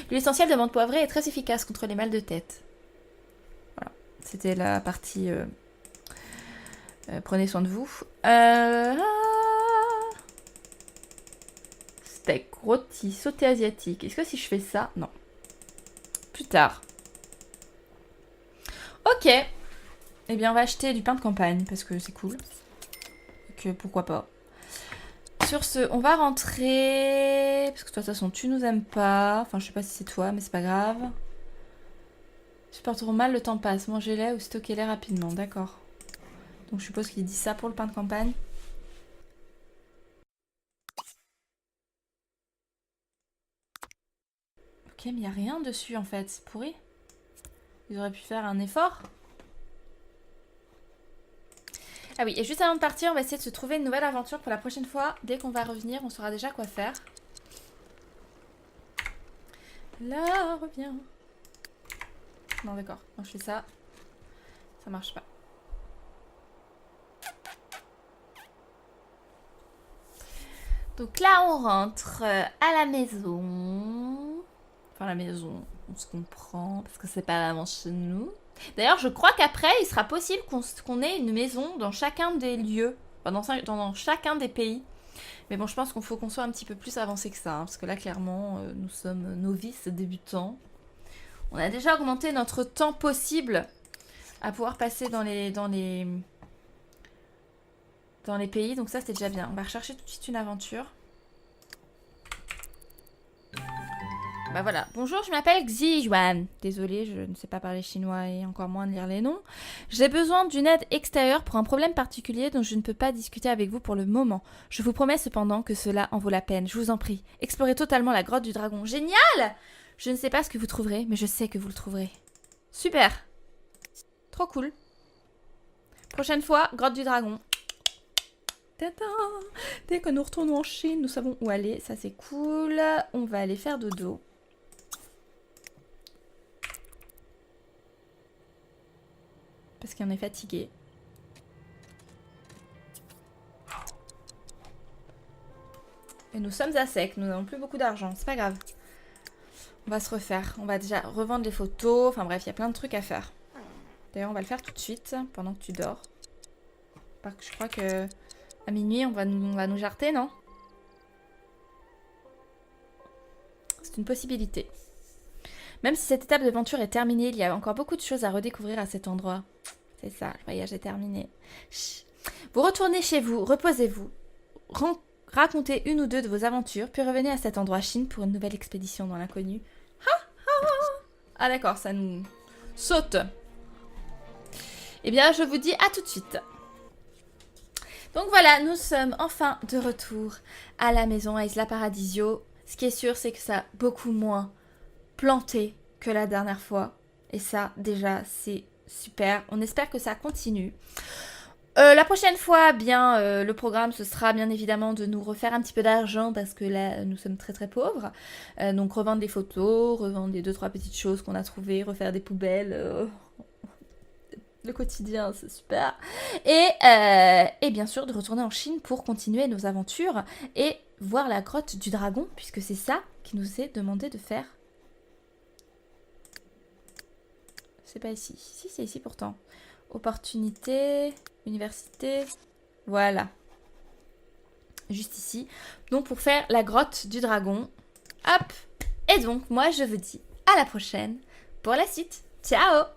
L'huile essentielle de menthe poivrée est très efficace contre les mal de tête. Voilà. C'était la partie... prenez soin de vous. Steak, rôti, sauté asiatique. Est-ce que si je fais ça? Non. Plus tard. Ok. Eh bien, on va acheter du pain de campagne parce que c'est cool. Que pourquoi pas. Sur ce, on va rentrer. Parce que toi, de toute façon, tu nous aimes pas. Enfin, je sais pas si c'est toi, mais c'est pas grave. Supporteront mal, le temps passe. Mangez-les ou stockez-les rapidement. D'accord. Donc, je suppose qu'il dit ça pour le pain de campagne. Ok, mais il n'y a rien dessus en fait. C'est pourri. Ils auraient pu faire un effort. Ah oui, et juste avant de partir, on va essayer de se trouver une nouvelle aventure pour la prochaine fois. Dès qu'on va revenir, on saura déjà quoi faire. Là, reviens. Non, d'accord. Non, je fais ça. Ça marche pas. Donc là, on rentre à la maison. Enfin, la maison, on se comprend, parce que c'est pas vraiment chez nous. D'ailleurs, je crois qu'après, il sera possible qu'on ait une maison dans chacun des lieux, enfin, dans chacun des pays. Mais bon, je pense qu'il faut qu'on soit un petit peu plus avancé que ça, hein, parce que là, clairement, nous sommes novices, débutants. On a déjà augmenté notre temps possible à pouvoir passer dans les pays. Donc ça, c'était déjà bien. On va rechercher tout de suite une aventure. Bah voilà. Bonjour, je m'appelle Xi Yuan. Désolée, je ne sais pas parler chinois et encore moins lire les noms. J'ai besoin d'une aide extérieure pour un problème particulier dont je ne peux pas discuter avec vous pour le moment. Je vous promets cependant que cela en vaut la peine. Je vous en prie. Explorez totalement la grotte du dragon. Génial! Je ne sais pas ce que vous trouverez, mais je sais que vous le trouverez. Super. Trop cool. Prochaine fois, grotte du dragon. Tata. Dès que nous retournons en Chine, nous savons où aller. Ça, c'est cool. On va aller faire dodo. Parce qu'on est fatigué. Et nous sommes à sec. Nous n'avons plus beaucoup d'argent. C'est pas grave. On va se refaire. On va déjà revendre les photos. Enfin bref, il y a plein de trucs à faire. D'ailleurs, on va le faire tout de suite, pendant que tu dors. Parce que je crois que à minuit, on va nous jarter, non? C'est une possibilité. Même si cette étape d'aventure est terminée, il y a encore beaucoup de choses à redécouvrir à cet endroit. C'est ça, le voyage est terminé. Chut. Vous retournez chez vous, reposez-vous. Racontez une ou deux de vos aventures, puis revenez à cet endroit Chine pour une nouvelle expédition dans l'inconnu. Ah d'accord, ça nous saute. Eh bien, je vous dis à tout de suite. Donc voilà, nous sommes enfin de retour à la maison à Isla Paradisio. Ce qui est sûr, c'est que ça a beaucoup moins planté que la dernière fois. Et ça, déjà, c'est super. On espère que ça continue. La prochaine fois, bien, le programme, ce sera bien évidemment de nous refaire un petit peu d'argent parce que là, nous sommes très très pauvres. Donc revendre des photos, revendre des 2-3 petites choses qu'on a trouvées, refaire des poubelles. Le quotidien, c'est super. Et bien sûr, de retourner en Chine pour continuer nos aventures et voir la grotte du dragon, puisque c'est ça qui nous est demandé de faire. C'est pas ici. Si, c'est ici pourtant. Opportunité, université, voilà. Juste ici. Donc pour faire la grotte du dragon. Hop. Et donc, moi, je vous dis à la prochaine pour la suite. Ciao!